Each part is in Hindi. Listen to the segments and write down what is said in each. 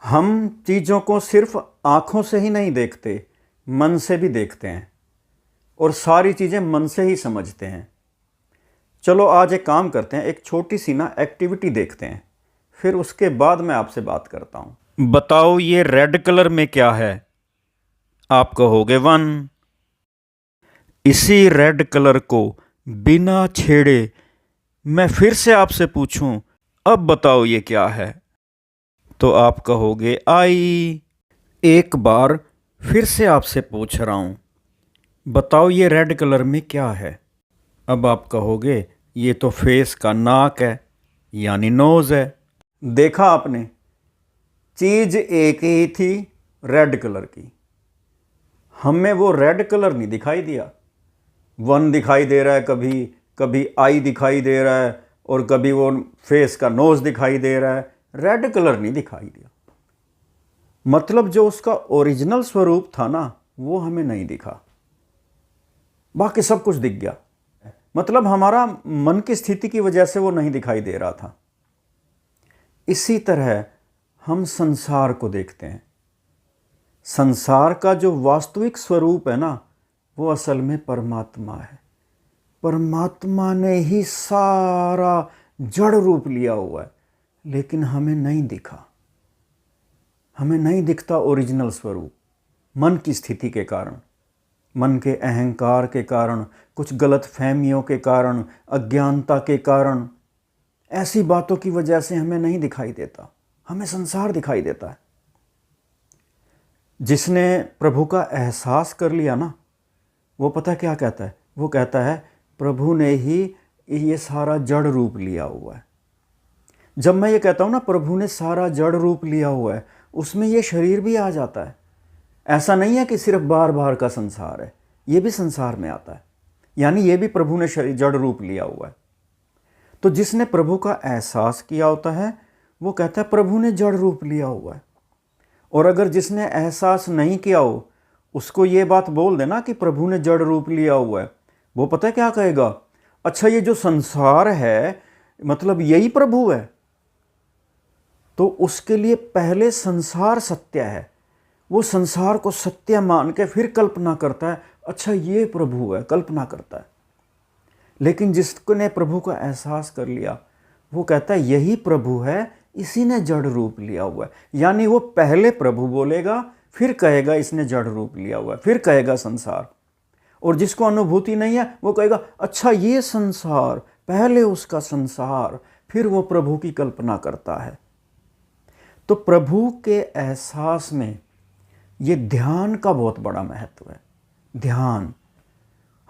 हम चीज़ों को सिर्फ आँखों से ही नहीं देखते, मन से भी देखते हैं और सारी चीज़ें मन से ही समझते हैं। चलो आज एक काम करते हैं, एक छोटी सी ना एक्टिविटी देखते हैं, फिर उसके बाद मैं आपसे बात करता हूँ। बताओ ये रेड कलर में क्या है? आप कहोगे 1। इसी रेड कलर को बिना छेड़े मैं फिर से आपसे पूछूं, अब बताओ ये क्या है? तो आप कहोगे आई। एक बार फिर से आपसे पूछ रहा हूं, बताओ ये रेड कलर में क्या है? अब आप कहोगे ये तो फेस का नाक है, यानी नोज है। देखा आपने, चीज एक ही थी, रेड कलर की। हमें वो रेड कलर नहीं दिखाई दिया। 1 दिखाई दे रहा है, कभी कभी आई दिखाई दे रहा है और कभी वो फेस का नोज दिखाई दे रहा है, रेड कलर नहीं दिखाई दिया। मतलब जो उसका ओरिजिनल स्वरूप था ना, वो हमें नहीं दिखा, बाकी सब कुछ दिख गया। मतलब हमारा मन की स्थिति की वजह से वो नहीं दिखाई दे रहा था। इसी तरह हम संसार को देखते हैं। संसार का जो वास्तविक स्वरूप है ना, वो असल में परमात्मा है। परमात्मा ने ही सारा जड़ रूप लिया हुआ है, लेकिन हमें नहीं दिखा। हमें नहीं दिखता ओरिजिनल स्वरूप, मन की स्थिति के कारण, मन के अहंकार के कारण, कुछ गलत फहमियों के कारण, अज्ञानता के कारण, ऐसी बातों की वजह से हमें नहीं दिखाई देता। हमें संसार दिखाई देता है। जिसने प्रभु का एहसास कर लिया ना, वो पता क्या कहता है? वो कहता है प्रभु ने ही ये सारा जड़ रूप लिया हुआ है। जब मैं ये कहता हूँ ना प्रभु ने सारा जड़ रूप लिया हुआ है, उसमें ये शरीर भी आ जाता है। ऐसा नहीं है कि सिर्फ बार बार का संसार है, ये भी संसार में आता है, यानी ये भी प्रभु ने जड़ रूप लिया हुआ है। तो जिसने प्रभु का एहसास किया होता है, वो कहता है प्रभु ने जड़ रूप लिया हुआ है। और अगर जिसने एहसास नहीं किया हो, उसको ये बात बोल देना कि प्रभु ने जड़ रूप लिया हुआ है, वो पता है क्या कहेगा? अच्छा, ये जो संसार है मतलब यही प्रभु है? तो उसके लिए पहले संसार सत्य है। वो संसार को सत्य मान के फिर कल्पना करता है, अच्छा ये प्रभु है, कल्पना करता है। लेकिन जिसने प्रभु का एहसास कर लिया, वो कहता है यही प्रभु है, इसी ने जड़ रूप लिया हुआ है। यानी वो पहले प्रभु बोलेगा, फिर कहेगा इसने जड़ रूप लिया हुआ है, फिर कहेगा संसार। और जिसको अनुभूति नहीं है, वो कहेगा अच्छा ये संसार, पहले उसका संसार, फिर वो प्रभु की कल्पना करता है। तो प्रभु के एहसास में ये ध्यान का बहुत बड़ा महत्व है। ध्यान,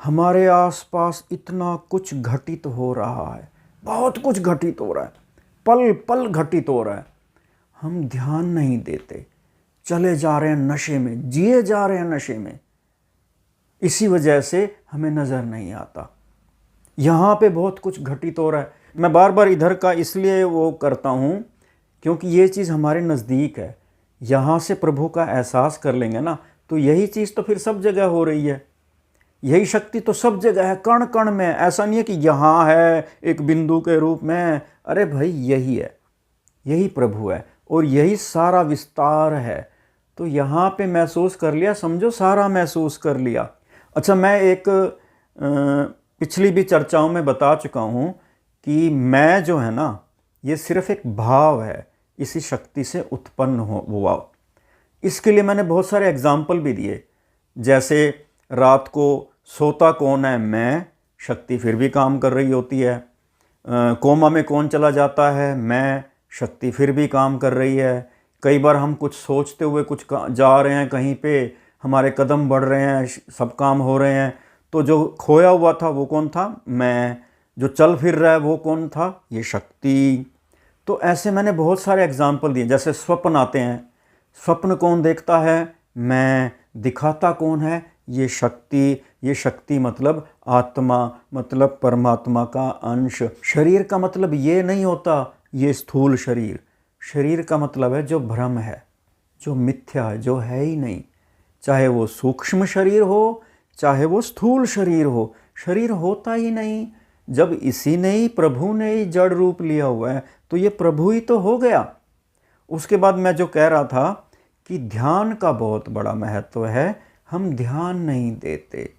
हमारे आसपास इतना कुछ घटित हो रहा है, बहुत कुछ घटित हो रहा है, पल पल घटित हो रहा है, हम ध्यान नहीं देते, चले जा रहे हैं नशे में, जिए जा रहे हैं नशे में। इसी वजह से हमें नज़र नहीं आता। यहाँ पे बहुत कुछ घटित हो रहा है। मैं बार बार इधर का इसलिए वो करता हूँ क्योंकि ये चीज़ हमारे नज़दीक है। यहाँ से प्रभु का एहसास कर लेंगे ना, तो यही चीज़ तो फिर सब जगह हो रही है। यही शक्ति तो सब जगह है, कण कण में। ऐसा नहीं है कि यहाँ है एक बिंदु के रूप में। अरे भाई यही है, यही प्रभु है और यही सारा विस्तार है। तो यहाँ पे महसूस कर लिया, समझो सारा महसूस कर लिया। अच्छा, मैं एक पिछली भी चर्चाओं में बता चुका हूँ कि मैं जो है ना, ये सिर्फ एक भाव है, इसी शक्ति से उत्पन्न हुआ। इसके लिए मैंने बहुत सारे एग्जाम्पल भी दिए। जैसे रात को सोता कौन है? मैं। शक्ति फिर भी काम कर रही होती है। कोमा में कौन चला जाता है? मैं। शक्ति फिर भी काम कर रही है। कई बार हम कुछ सोचते हुए कुछ जा रहे हैं, कहीं पे हमारे कदम बढ़ रहे हैं, सब काम हो रहे हैं, तो जो खोया हुआ था वो कौन था? मैं। जो चल फिर रहा है वो कौन था? ये शक्ति। तो ऐसे मैंने बहुत सारे एग्जाम्पल दिए। जैसे स्वप्न आते हैं, स्वप्न कौन देखता है? मैं। दिखाता कौन है? ये शक्ति। ये शक्ति मतलब आत्मा, मतलब परमात्मा का अंश। शरीर का मतलब ये नहीं होता ये स्थूल शरीर। शरीर का मतलब है जो भ्रम है, जो मिथ्या है, जो है ही नहीं। चाहे वो सूक्ष्म शरीर हो, चाहे वो स्थूल शरीर हो, शरीर होता ही नहीं। जब इसी ने ही, प्रभु ने ही जड़ रूप लिया हुआ है, तो ये प्रभु ही तो हो गया। उसके बाद मैं जो कह रहा था कि ध्यान का बहुत बड़ा महत्व है, हम ध्यान नहीं देते।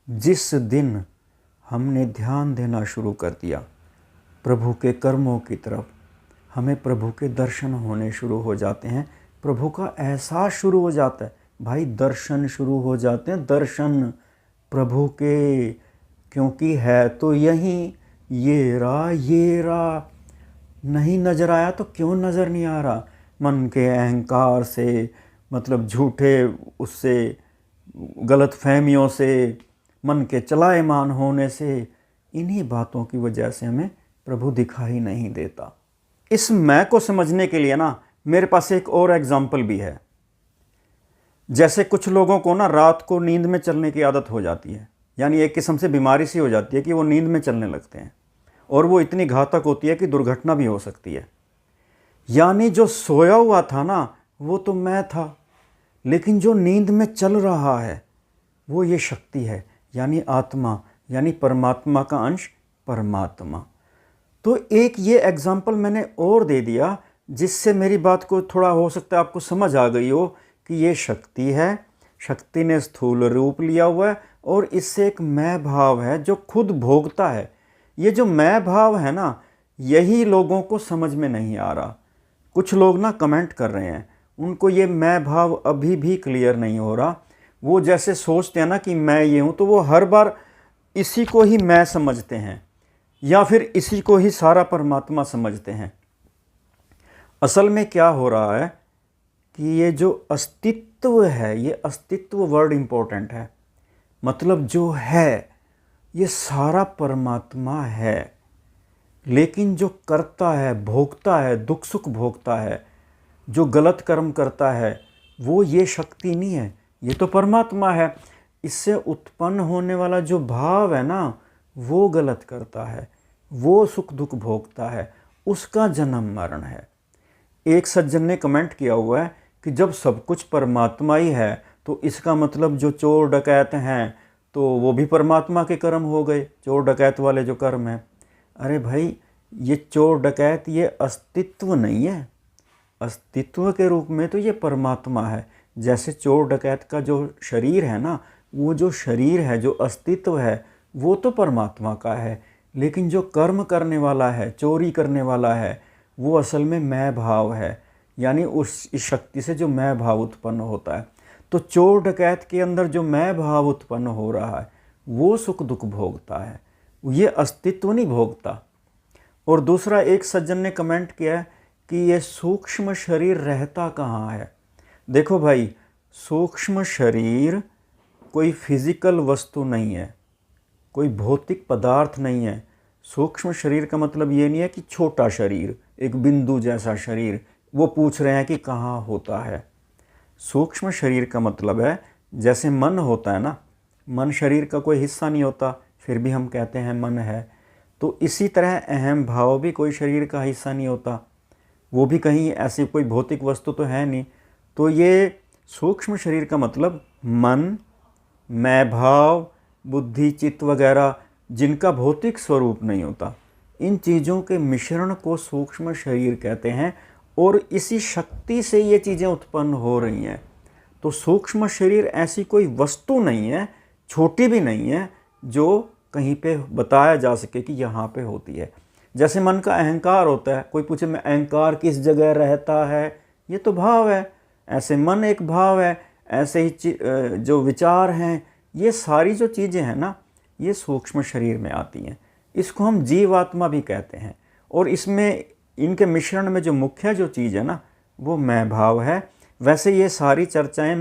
जिस दिन हमने ध्यान देना शुरू कर दिया प्रभु के कर्मों की तरफ, हमें प्रभु के दर्शन होने शुरू हो जाते हैं, प्रभु का एहसास शुरू हो जाता है। भाई दर्शन शुरू हो जाते हैं, दर्शन प्रभु के, क्योंकि है तो यहीं, ये रहा नहीं नज़र आया तो क्यों नज़र नहीं आ रहा? मन के अहंकार से, मतलब झूठे उससे, गलत फहमियों से, मन के चलायमान होने से, इन्हीं बातों की वजह से हमें प्रभु दिखाई नहीं देता। इस मैं को समझने के लिए ना मेरे पास एक और एग्जाम्पल भी है। जैसे कुछ लोगों को ना रात को नींद में चलने की आदत हो जाती है, यानी एक किस्म से बीमारी सी हो जाती है कि वो नींद में चलने लगते हैं, और वो इतनी घातक होती है कि दुर्घटना भी हो सकती है। यानी जो सोया हुआ था ना वो तो मैं था, लेकिन जो नींद में चल रहा है वो ये शक्ति है, यानी आत्मा, यानी परमात्मा का अंश परमात्मा। तो एक ये एग्जाम्पल मैंने और दे दिया जिससे मेरी बात को थोड़ा हो सकता है आपको समझ आ गई हो कि ये शक्ति है, शक्ति ने स्थूल रूप लिया हुआ है, और इससे एक मैं भाव है जो खुद भोगता है। ये जो मैं भाव है ना, यही लोगों को समझ में नहीं आ रहा। कुछ लोग ना कमेंट कर रहे हैं, उनको ये मैं भाव अभी भी क्लियर नहीं हो रहा। वो जैसे सोचते हैं ना कि मैं ये हूँ, तो वो हर बार इसी को ही मैं समझते हैं, या फिर इसी को ही सारा परमात्मा समझते हैं। असल में क्या हो रहा है कि ये जो अस्तित्व है, ये अस्तित्व वर्ड इम्पोर्टेंट है, मतलब जो है ये सारा परमात्मा है, लेकिन जो करता है, भोगता है, दुख सुख भोगता है, जो गलत कर्म करता है, वो ये शक्ति नहीं है, ये तो परमात्मा है। इससे उत्पन्न होने वाला जो भाव है ना, वो गलत करता है, वो सुख दुख भोगता है, उसका जन्म मरण है। एक सज्जन ने कमेंट किया हुआ है कि जब सब कुछ परमात्मा ही है तो इसका मतलब जो चोर डकैत हैं तो वो भी परमात्मा के कर्म हो गए, चोर डकैत वाले जो कर्म हैं। अरे भाई, ये चोर डकैत ये अस्तित्व नहीं है, अस्तित्व के रूप में तो ये परमात्मा है। जैसे चोर डकैत का जो शरीर है ना, वो जो शरीर है, जो अस्तित्व है, वो तो परमात्मा का है, लेकिन जो कर्म करने वाला है, चोरी करने वाला है, वो असल में मैं भाव है, यानी इस शक्ति से जो मैं भाव उत्पन्न होता है। तो चोर डकैत के अंदर जो मैं भाव उत्पन्न हो रहा है वो सुख दुख भोगता है, ये अस्तित्व नहीं भोगता। और दूसरा, एक सज्जन ने कमेंट किया है कि ये सूक्ष्म शरीर रहता कहाँ है। देखो भाई, सूक्ष्म शरीर कोई फिजिकल वस्तु नहीं है, कोई भौतिक पदार्थ नहीं है। सूक्ष्म शरीर का मतलब ये नहीं है कि छोटा शरीर, एक बिंदु जैसा शरीर। वो पूछ रहे हैं कि कहाँ होता है। सूक्ष्म शरीर का मतलब है जैसे मन होता है ना, मन शरीर का कोई हिस्सा नहीं होता, फिर भी हम कहते हैं मन है। तो इसी तरह अहम भाव भी कोई शरीर का हिस्सा नहीं होता, वो भी कहीं ऐसी कोई भौतिक वस्तु तो है नहीं। तो ये सूक्ष्म शरीर का मतलब मन, मैं भाव, बुद्धि, चित्त वगैरह, जिनका भौतिक स्वरूप नहीं होता, इन चीज़ों के मिश्रण को सूक्ष्म शरीर कहते हैं। और इसी शक्ति से ये चीज़ें उत्पन्न हो रही हैं। तो सूक्ष्म शरीर ऐसी कोई वस्तु नहीं है, छोटी भी नहीं है, जो कहीं पे बताया जा सके कि यहाँ पे होती है। जैसे मन का अहंकार होता है, कोई पूछे मैं अहंकार किस जगह रहता है, ये तो भाव है। ऐसे मन एक भाव है, ऐसे ही जो विचार हैं, ये सारी जो चीज़ें हैं ना, ये सूक्ष्म शरीर में आती हैं। इसको हम जीवात्मा भी कहते हैं। और इसमें इनके मिश्रण में जो मुख्य जो चीज़ है ना, वो मैं भाव है। वैसे ये सारी चर्चाएं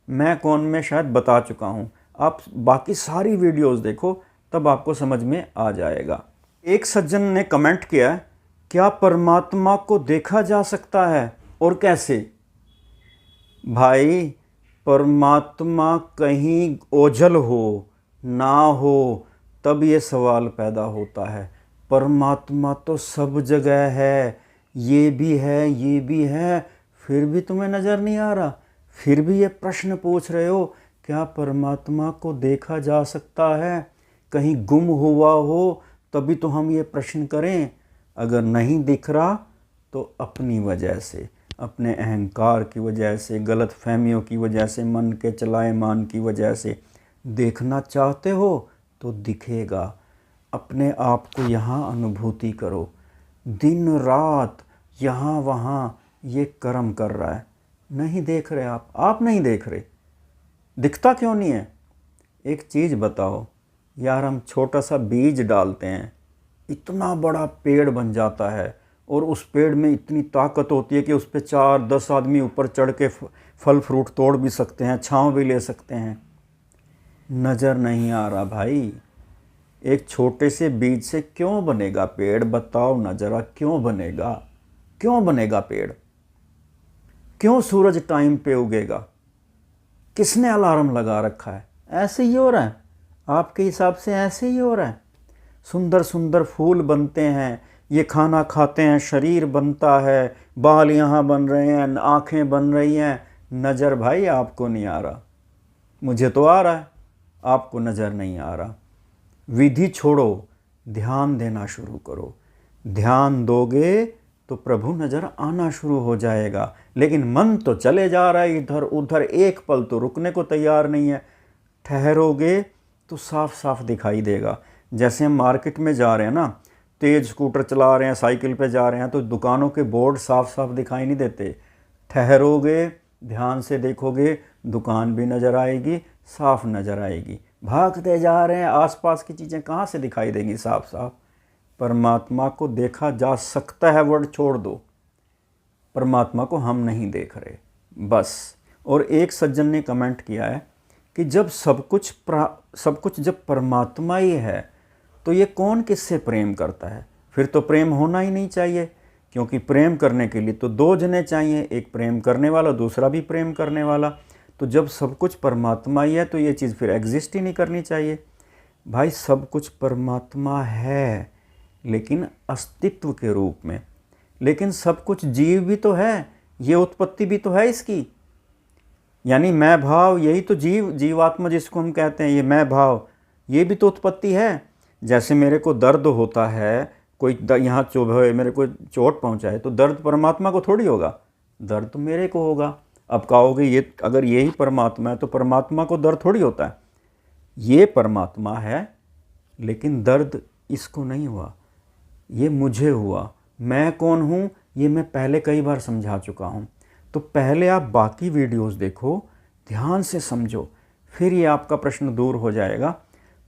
मैं कौन में शायद बता चुका हूँ। आप बाकी सारी वीडियोस देखो, तब आपको समझ में आ जाएगा। एक सज्जन ने कमेंट किया, क्या परमात्मा को देखा जा सकता है और कैसे? भाई, परमात्मा कहीं ओझल हो ना हो तब ये सवाल पैदा होता है। परमात्मा तो सब जगह है, ये भी है, ये भी है, फिर भी तुम्हें नज़र नहीं आ रहा, फिर भी ये प्रश्न पूछ रहे हो क्या परमात्मा को देखा जा सकता है? कहीं गुम हुआ हो तभी तो हम ये प्रश्न करें। अगर नहीं दिख रहा तो अपनी वजह से, अपने अहंकार की वजह से, गलत फहमियों की वजह से, मन के चलाएमान की वजह से। देखना चाहते हो तो दिखेगा। अपने आप को यहाँ अनुभूति करो। दिन रात यहाँ वहाँ ये कर्म कर रहा है। नहीं देख रहे आप नहीं देख रहे। दिखता क्यों नहीं है? एक चीज़ बताओ यार, हम छोटा सा बीज डालते हैं, इतना बड़ा पेड़ बन जाता है, और उस पेड़ में इतनी ताकत होती है कि उस पर 4-10 आदमी ऊपर चढ़ के फल फ्रूट तोड़ भी सकते हैं, छांव भी ले सकते हैं। नज़र नहीं आ रहा भाई। एक छोटे से बीज से क्यों बनेगा पेड़? बताओ ना जरा, क्यों बनेगा? क्यों बनेगा पेड़? क्यों सूरज टाइम पे उगेगा? किसने अलार्म लगा रखा है? ऐसे ही हो रहा है। आपके हिसाब से ऐसे ही हो रहा है। सुंदर सुंदर फूल बनते हैं, ये खाना खाते हैं, शरीर बनता है, बाल यहाँ बन रहे हैं, आँखें बन रही हैं। नज़र भाई आपको नहीं आ रहा। मुझे तो आ रहा है, आपको नज़र नहीं आ रहा। विधि छोड़ो, ध्यान देना शुरू करो। ध्यान दोगे तो प्रभु नज़र आना शुरू हो जाएगा। लेकिन मन तो चले जा रहा है इधर उधर, एक पल तो रुकने को तैयार नहीं है। ठहरोगे तो साफ साफ दिखाई देगा। जैसे हम मार्केट में जा रहे हैं ना, तेज़ स्कूटर चला रहे हैं, साइकिल पे जा रहे हैं, तो दुकानों के बोर्ड साफ साफ दिखाई नहीं देते। ठहरोगे, ध्यान से देखोगे, दुकान भी नज़र आएगी, साफ नज़र आएगी। भागते जा रहे हैं, आसपास की चीज़ें कहाँ से दिखाई देंगी साफ साफ? परमात्मा को देखा जा सकता है, वर्ड छोड़ दो। परमात्मा को हम नहीं देख रहे बस। और एक सज्जन ने कमेंट किया है कि जब सब कुछ जब परमात्मा ही है तो ये कौन किससे प्रेम करता है? फिर तो प्रेम होना ही नहीं चाहिए, क्योंकि प्रेम करने के लिए तो 2 जने चाहिए, एक प्रेम करने वाला, दूसरा भी प्रेम करने वाला। तो जब सब कुछ परमात्मा ही है तो ये चीज़ फिर एग्जिस्ट ही नहीं करनी चाहिए। भाई सब कुछ परमात्मा है, लेकिन अस्तित्व के रूप में। लेकिन सब कुछ जीव भी तो है, ये उत्पत्ति भी तो है इसकी। यानी मैं भाव, यही तो जीवात्मा जिसको हम कहते हैं, ये मैं भाव, ये भी तो उत्पत्ति है। जैसे मेरे को दर्द होता है, कोई यहाँ चुभे, मेरे को चोट पहुँचाए, तो दर्द परमात्मा को थोड़ी होगा, दर्द तो मेरे को होगा। अब कहोगे ये अगर यही परमात्मा है तो परमात्मा को दर्द थोड़ी होता है। ये परमात्मा है, लेकिन दर्द इसको नहीं हुआ, ये मुझे हुआ। मैं कौन हूँ ये मैं पहले कई बार समझा चुका हूँ। तो पहले आप बाकी वीडियोस देखो, ध्यान से समझो, फिर ये आपका प्रश्न दूर हो जाएगा।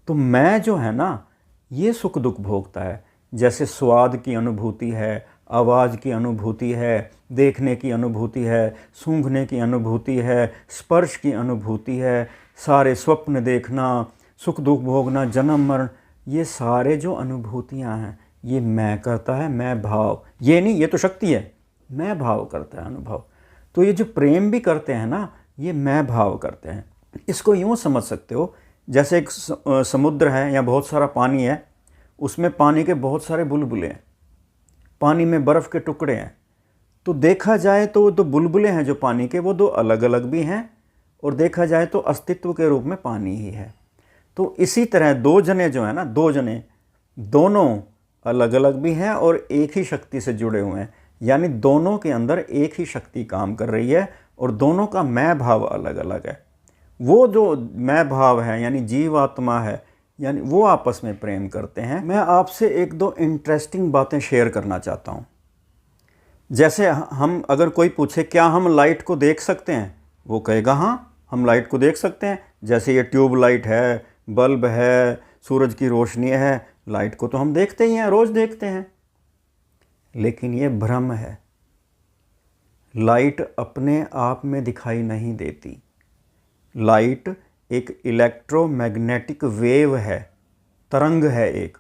तो मैं जो है ना, ये सुख दुख भोगता है। जैसे स्वाद की अनुभूति है, आवाज़ की अनुभूति है, देखने की अनुभूति है, सूंघने की अनुभूति है, स्पर्श की अनुभूति है, सारे स्वप्न देखना, सुख दुख भोगना, जन्म मरण, ये सारे जो अनुभूतियाँ हैं ये मैं करता है, मैं भाव। ये नहीं, ये तो शक्ति है, मैं भाव करता है अनुभव। तो ये जो प्रेम भी करते हैं ना, ये मैं भाव करते हैं। इसको यूँ समझ सकते हो, जैसे एक समुद्र है या बहुत सारा पानी है, उसमें पानी के बहुत सारे बुलबुले हैं, पानी में बर्फ़ के टुकड़े हैं। तो देखा जाए तो दो बुलबुले हैं जो पानी के, वो 2 अलग अलग भी हैं, और देखा जाए तो अस्तित्व के रूप में पानी ही है। तो इसी तरह 2 जने जो है ना, 2 जने दोनों अलग अलग भी हैं और एक ही शक्ति से जुड़े हुए हैं। यानी दोनों के अंदर एक ही शक्ति काम कर रही है, और दोनों का मैं भाव अलग अलग है। वो जो मैं भाव है यानी जीवात्मा है, यानी वो आपस में प्रेम करते हैं। मैं आपसे 1-2 इंटरेस्टिंग बातें शेयर करना चाहता हूँ। जैसे हम, अगर कोई पूछे क्या हम लाइट को देख सकते हैं, वो कहेगा हाँ हम लाइट को देख सकते हैं। जैसे ये ट्यूब लाइट है, बल्ब है, सूरज की रोशनी है, लाइट को तो हम देखते ही हैं, रोज़ देखते हैं। लेकिन ये भ्रम है। लाइट अपने आप में दिखाई नहीं देती। लाइट एक इलेक्ट्रोमैग्नेटिक वेव है, तरंग है एक।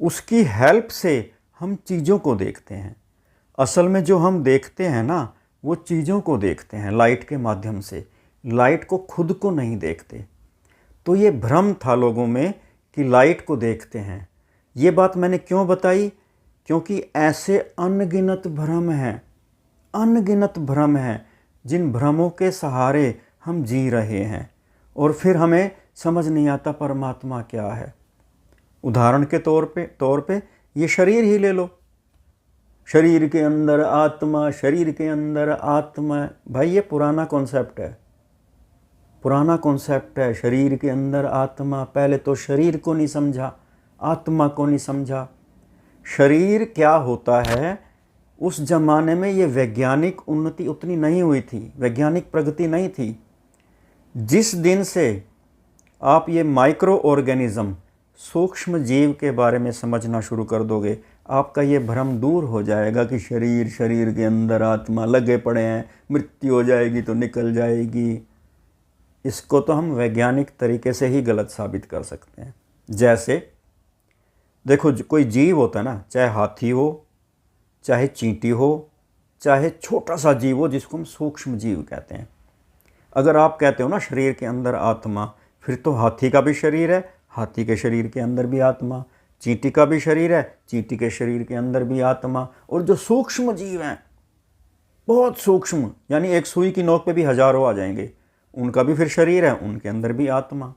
उसकी हेल्प से हम चीज़ों को देखते हैं। असल में जो हम देखते हैं ना, वो चीज़ों को देखते हैं लाइट के माध्यम से, लाइट को खुद को नहीं देखते। तो ये भ्रम था लोगों में कि लाइट को देखते हैं। ये बात मैंने क्यों बताई? क्योंकि ऐसे अनगिनत भ्रम हैं, अनगिनत भ्रम हैं, जिन भ्रमों के सहारे हम जी रहे हैं, और फिर हमें समझ नहीं आता परमात्मा क्या है। उदाहरण के तौर पे ये शरीर ही ले लो। शरीर के अंदर आत्मा, शरीर के अंदर आत्मा। भाई ये पुराना कॉन्सेप्ट है, पुराना कॉन्सेप्ट है। शरीर के अंदर आत्मा, पहले तो शरीर को नहीं समझा, आत्मा को नहीं समझा। शरीर क्या होता है, उस जमाने में ये वैज्ञानिक उन्नति उतनी नहीं हुई थी, वैज्ञानिक प्रगति नहीं थी। जिस दिन से आप ये माइक्रो ऑर्गेनिज्म, सूक्ष्म जीव के बारे में समझना शुरू कर दोगे, आपका ये भ्रम दूर हो जाएगा कि शरीर, शरीर के अंदर आत्मा लगे पड़े हैं, मृत्यु हो जाएगी तो निकल जाएगी। इसको तो हम वैज्ञानिक तरीके से ही गलत साबित कर सकते हैं। जैसे देखो, कोई जीव होता है ना, चाहे हाथी हो, चाहे चींटी हो, चाहे छोटा सा जीव हो जिसको हम सूक्ष्म जीव कहते हैं। अगर आप कहते हो ना शरीर के अंदर आत्मा, फिर तो हाथी का भी शरीर है, हाथी के शरीर के अंदर भी आत्मा, चींटी का भी शरीर है, चींटी के शरीर के अंदर भी आत्मा। और जो सूक्ष्म जीव हैं, बहुत सूक्ष्म, यानी एक सुई की नोक पे भी हजारों आ जाएंगे, उनका भी फिर शरीर है, उनके अंदर भी आत्मा।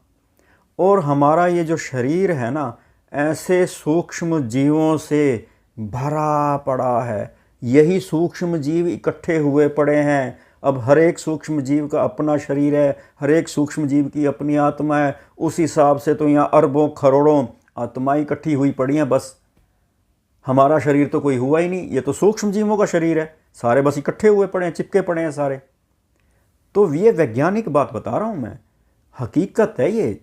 और हमारा ये जो शरीर है ना, ऐसे सूक्ष्म जीवों से भरा पड़ा है। यही सूक्ष्म जीव इकट्ठे हुए पड़े हैं। अब हर एक सूक्ष्म जीव का अपना शरीर है, हर एक सूक्ष्म जीव की अपनी आत्मा है। उस हिसाब से तो यहाँ अरबों करोड़ों आत्माएं इकट्ठी हुई पड़ी हैं। बस हमारा शरीर तो कोई हुआ ही नहीं, ये तो सूक्ष्म जीवों का शरीर है, सारे बस इकट्ठे हुए पड़े हैं, चिपके पड़े हैं सारे। तो ये वैज्ञानिक बात बता रहा हूँ मैं, हकीकत है ये।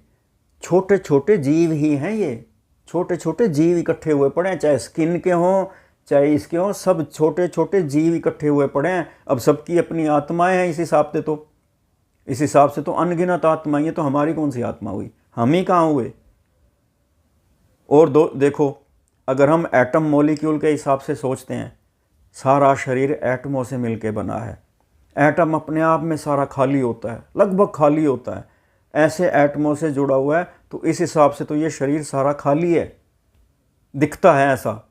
छोटे छोटे जीव ही हैं ये, छोटे छोटे जीव इकट्ठे हुए पड़े हैं, चाहे स्किन के हों चाहे इसके हों, सब छोटे छोटे जीव इकट्ठे हुए पड़े हैं। अब सबकी अपनी आत्माएं हैं। इस हिसाब से तो अनगिनत आत्माएं। ये तो हमारी कौन सी आत्मा हुई, हम ही कहाँ हुए। और देखो, अगर हम एटम मॉलिक्यूल के हिसाब से सोचते हैं, सारा शरीर एटमों से मिलके बना है। एटम अपने आप में सारा खाली होता है, लगभग खाली होता है, ऐसे एटमों से जुड़ा हुआ है। तो इस हिसाब से तो ये शरीर सारा खाली है, दिखता है ऐसा।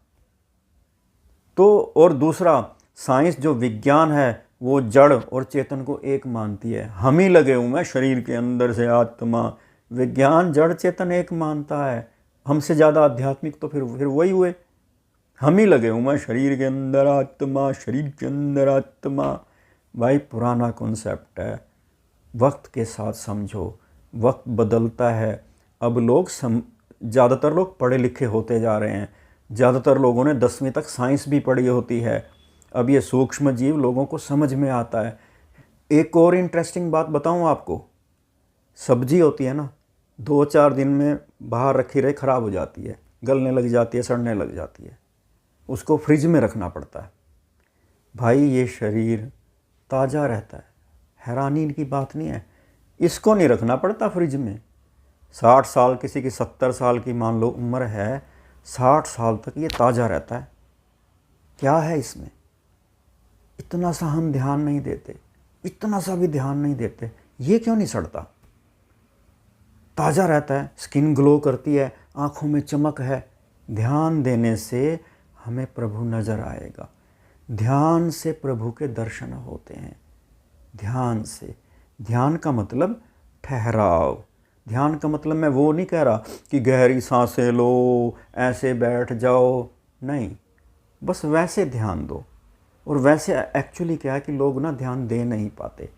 तो और दूसरा, साइंस जो विज्ञान है वो जड़ और चेतन को एक मानती है। हम ही लगे हुए हैं शरीर के अंदर से आत्मा, विज्ञान जड़ चेतन एक मानता है। हमसे ज़्यादा आध्यात्मिक तो फिर वही हुए। हम ही लगे हुए हैं शरीर के अंदर आत्मा, शरीर के अंदर आत्मा। भाई पुराना कॉन्सेप्ट है, वक्त के साथ समझो, वक्त बदलता है। अब लोग ज़्यादातर लोग पढ़े लिखे होते जा रहे हैं। ज़्यादातर लोगों ने 10वीं तक साइंस भी पढ़ी होती है। अब ये सूक्ष्म जीव लोगों को समझ में आता है। एक और इंटरेस्टिंग बात बताऊं आपको, सब्जी होती है ना, 2-4 दिन में बाहर रखी रही ख़राब हो जाती है, गलने लग जाती है, सड़ने लग जाती है, उसको फ्रिज में रखना पड़ता है। भाई ये शरीर ताज़ा रहता है, हैरानी की बात नहीं है। इसको नहीं रखना पड़ता फ्रिज में। 60 साल, किसी की 70 साल की मान लो उम्र है, 60 साल तक ये ताज़ा रहता है। क्या है इसमें? इतना सा हम ध्यान नहीं देते, इतना सा भी ध्यान नहीं देते। ये क्यों नहीं सड़ता? ताज़ा रहता है, स्किन ग्लो करती है, आँखों में चमक है। ध्यान देने से हमें प्रभु नज़र आएगा। ध्यान से प्रभु के दर्शन होते हैं। ध्यान से, ध्यान का मतलब ठहराव। ध्यान का मतलब मैं वो नहीं कह रहा कि गहरी सांसें लो, ऐसे बैठ जाओ, नहीं, बस वैसे ध्यान दो। और वैसे एक्चुअली क्या है कि लोग ना ध्यान दे नहीं पाते,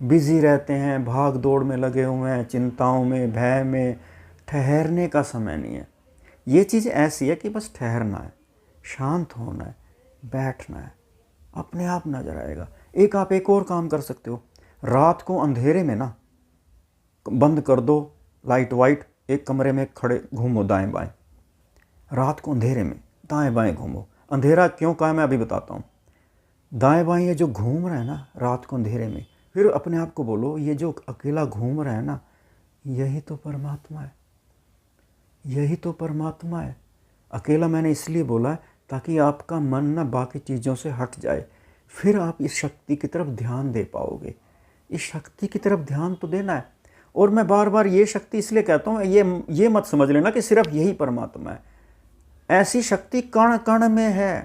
बिज़ी रहते हैं, भाग दौड़ में लगे हुए हैं, चिंताओं में, भय में। ठहरने का समय नहीं है। ये चीज़ ऐसी है कि बस ठहरना है, शांत होना है, बैठना है, अपने आप नजर आएगा। आप एक और काम कर सकते हो, रात को अंधेरे में ना बंद कर दो लाइट वाइट, एक कमरे में खड़े घूमो दाएं बाएं, रात को अंधेरे में दाएं बाएं घूमो। अंधेरा क्यों कहा मैं अभी बताता हूँ। दाएं बाएं ये जो घूम रहा है ना रात को अंधेरे में, फिर अपने आप को बोलो, ये जो अकेला घूम रहा है ना, यही तो परमात्मा है, यही तो परमात्मा है। अकेला मैंने इसलिए बोला है ताकि आपका मन ना बाकी चीज़ों से हट जाए, फिर आप इस शक्ति की तरफ ध्यान दे पाओगे। इस शक्ति की तरफ ध्यान तो देना है। और मैं बार बार ये शक्ति इसलिए कहता हूँ, ये मत समझ लेना कि सिर्फ यही परमात्मा है। ऐसी शक्ति कण कण में है,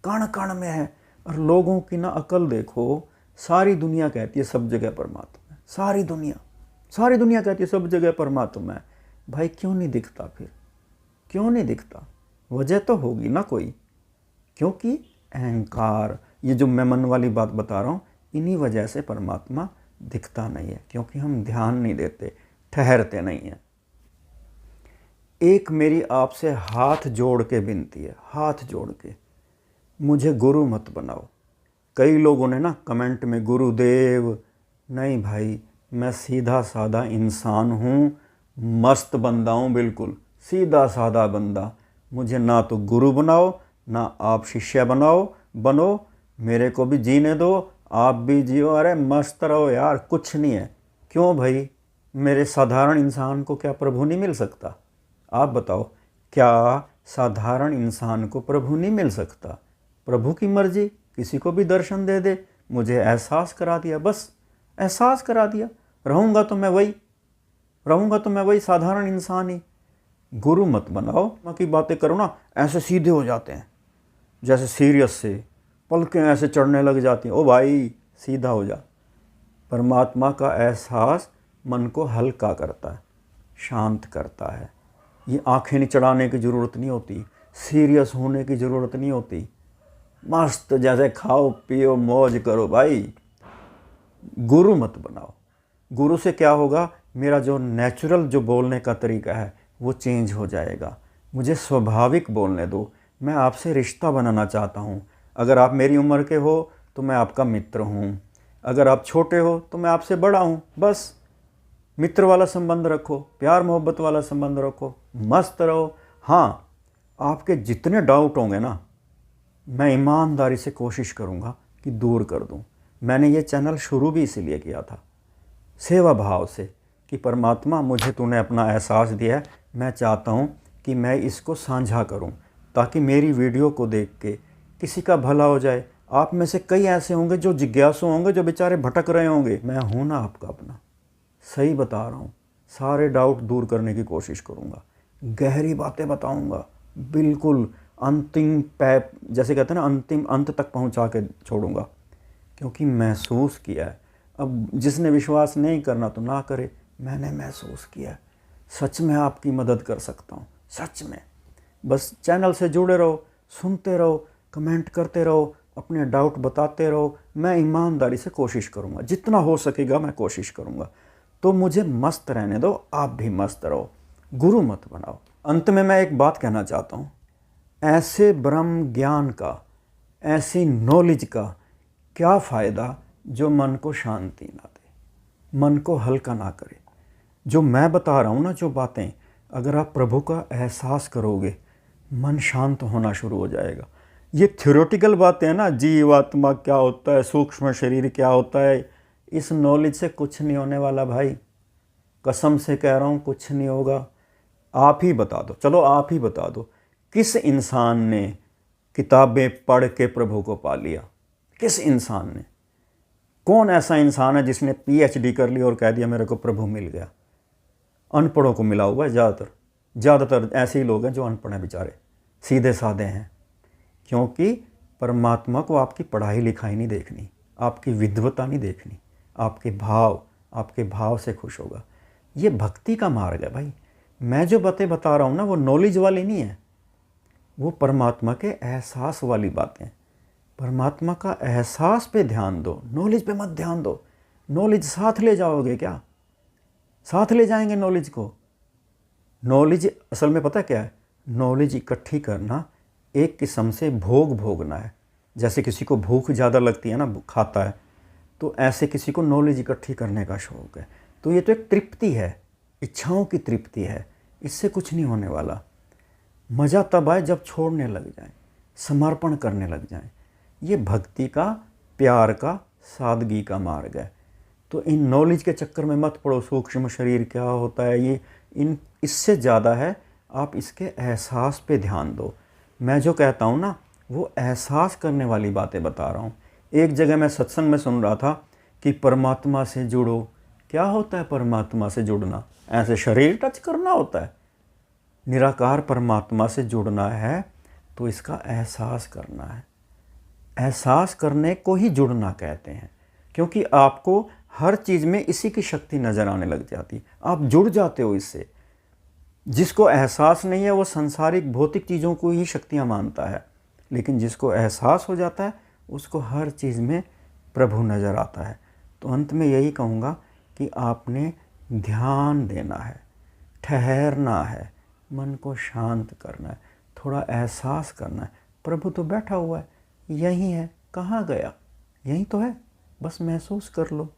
कण कण में है। और लोगों की ना अकल देखो, सारी दुनिया कहती है सब जगह परमात्मा है, सारी दुनिया कहती है सब जगह परमात्मा है। भाई क्यों नहीं दिखता? फिर क्यों नहीं दिखता? वजह तो होगी ना कोई। क्योंकि अहंकार, ये जो मैं मन वाली बात बता रहा हूँ, इन्हीं वजह से परमात्मा दिखता नहीं है, क्योंकि हम ध्यान नहीं देते, ठहरते नहीं हैं। एक मेरी आपसे हाथ जोड़ के विनती है, हाथ जोड़ के, मुझे गुरु मत बनाओ। कई लोगों ने ना कमेंट में गुरुदेव, नहीं भाई, मैं सीधा साधा इंसान हूँ, मस्त बंदा हूँ, बिल्कुल सीधा साधा बंदा। मुझे ना तो गुरु बनाओ, ना आप शिष्य बनो, मेरे को भी जीने दो, आप भी जियो, अरे मस्त रहो यार, कुछ नहीं है। क्यों भाई, मेरे साधारण इंसान को क्या प्रभु नहीं मिल सकता? आप बताओ, क्या साधारण इंसान को प्रभु नहीं मिल सकता? प्रभु की मर्जी, किसी को भी दर्शन दे दे। मुझे एहसास करा दिया, बस एहसास करा दिया, रहूँगा तो मैं वही साधारण इंसान ही। गुरु मत बनाओ। माँ की बातें करो ना, ऐसे सीधे हो जाते हैं, जैसे सीरियस से पलकें ऐसे चढ़ने लग जाती हैं। ओ भाई, सीधा हो जा। परमात्मा का एहसास मन को हल्का करता है, शांत करता है। ये आंखें नहीं चढ़ाने की ज़रूरत नहीं होती, सीरियस होने की ज़रूरत नहीं होती। मस्त जैसे खाओ पियो मौज करो भाई। गुरु मत बनाओ। गुरु से क्या होगा, मेरा जो नेचुरल जो बोलने का तरीका है वो चेंज हो जाएगा। मुझे स्वाभाविक बोलने दो। मैं आपसे रिश्ता बनाना चाहता हूँ। अगर आप मेरी उम्र के हो तो मैं आपका मित्र हूँ, अगर आप छोटे हो तो मैं आपसे बड़ा हूँ। बस मित्र वाला संबंध रखो, प्यार मोहब्बत वाला संबंध रखो, मस्त रहो। हाँ, आपके जितने डाउट होंगे ना, मैं ईमानदारी से कोशिश करूँगा कि दूर कर दूँ। मैंने ये चैनल शुरू भी इसीलिए किया था, सेवा भाव से, कि परमात्मा मुझे तूने अपना एहसास दिया है, मैं चाहता हूँ कि मैं इसको साझा करूँ, ताकि मेरी वीडियो को देख के किसी का भला हो जाए। आप में से कई ऐसे होंगे जो जिज्ञासु होंगे, जो बेचारे भटक रहे होंगे। मैं हूँ ना आपका अपना, सही बता रहा हूँ। सारे डाउट दूर करने की कोशिश करूँगा, गहरी बातें बताऊँगा, बिल्कुल अंतिम पैप, जैसे कहते हैं ना, अंतिम अंत तक पहुँचा के छोड़ूंगा, क्योंकि महसूस किया है। अब जिसने विश्वास नहीं करना तो ना करे, मैंने महसूस किया है। सच में आपकी मदद कर सकता हूँ, सच में। बस चैनल से जुड़े रहो, सुनते रहो, कमेंट करते रहो, अपने डाउट बताते रहो। मैं ईमानदारी से कोशिश करूँगा, जितना हो सकेगा मैं कोशिश करूँगा। तो मुझे मस्त रहने दो, आप भी मस्त रहो, गुरु मत बनाओ। अंत में मैं एक बात कहना चाहता हूँ, ऐसे ब्रह्म ज्ञान का, ऐसी नॉलेज का क्या फ़ायदा जो मन को शांति ना दे, मन को हल्का ना करे। जो मैं बता रहा हूँ ना, जो बातें, अगर आप प्रभु का एहसास करोगे, मन शांत होना शुरू हो जाएगा। ये थ्योरेटिकल बातें हैं ना, जीवात्मा क्या होता है, सूक्ष्म शरीर क्या होता है, इस नॉलेज से कुछ नहीं होने वाला भाई, कसम से कह रहा हूँ, कुछ नहीं होगा। आप ही बता दो, चलो आप ही बता दो, किस इंसान ने किताबें पढ़ के प्रभु को पा लिया? किस इंसान ने? कौन ऐसा इंसान है जिसने PhD कर ली और कह दिया मेरे को प्रभु मिल गया? अनपढ़ों को मिला हुआ है ज़्यादातर ऐसे ही लोग हैं जो अनपढ़ हैं, बेचारे सीधे साधे हैं। क्योंकि परमात्मा को आपकी पढ़ाई लिखाई नहीं देखनी, आपकी विद्वता नहीं देखनी, आपके भाव से खुश होगा। ये भक्ति का मार्ग है भाई। मैं जो बातें बता रहा हूँ ना, वो नॉलेज वाली नहीं है, वो परमात्मा के एहसास वाली बातें। परमात्मा का एहसास पे ध्यान दो, नॉलेज पे मत ध्यान दो। नॉलेज साथ ले जाओगे क्या? साथ ले जाएंगे नॉलेज को? नॉलेज असल में पता क्या है? नॉलेज इकट्ठी करना एक किस्म से भोग भोगना है। जैसे किसी को भूख ज़्यादा लगती है ना, खाता है, तो ऐसे किसी को नॉलेज इकट्ठी करने का शौक़ है। तो ये तो एक तृप्ति है, इच्छाओं की तृप्ति है, इससे कुछ नहीं होने वाला। मज़ा तब आए जब छोड़ने लग जाएं, समर्पण करने लग जाएं। ये भक्ति का, प्यार का, सादगी का मार्ग है। तो इन नॉलेज के चक्कर में मत पड़ो, सूक्ष्म शरीर क्या होता है, ये इससे ज़्यादा है, आप इसके एहसास पे ध्यान दो। मैं जो कहता हूँ ना, वो एहसास करने वाली बातें बता रहा हूँ। एक जगह मैं सत्संग में सुन रहा था कि परमात्मा से जुड़ो। क्या होता है परमात्मा से जुड़ना? ऐसे शरीर टच करना होता है? निराकार परमात्मा से जुड़ना है तो इसका एहसास करना है। एहसास करने को ही जुड़ना कहते हैं, क्योंकि आपको हर चीज़ में इसी की शक्ति नज़र आने लग जाती है, आप जुड़ जाते हो इससे। जिसको एहसास नहीं है वो संसारिक भौतिक चीज़ों को ही शक्तियाँ मानता है, लेकिन जिसको एहसास हो जाता है उसको हर चीज़ में प्रभु नज़र आता है। तो अंत में यही कहूँगा कि आपने ध्यान देना है, ठहरना है, मन को शांत करना है, थोड़ा एहसास करना है। प्रभु तो बैठा हुआ है, यहीं है, कहाँ गया, यहीं तो है, बस महसूस कर लो।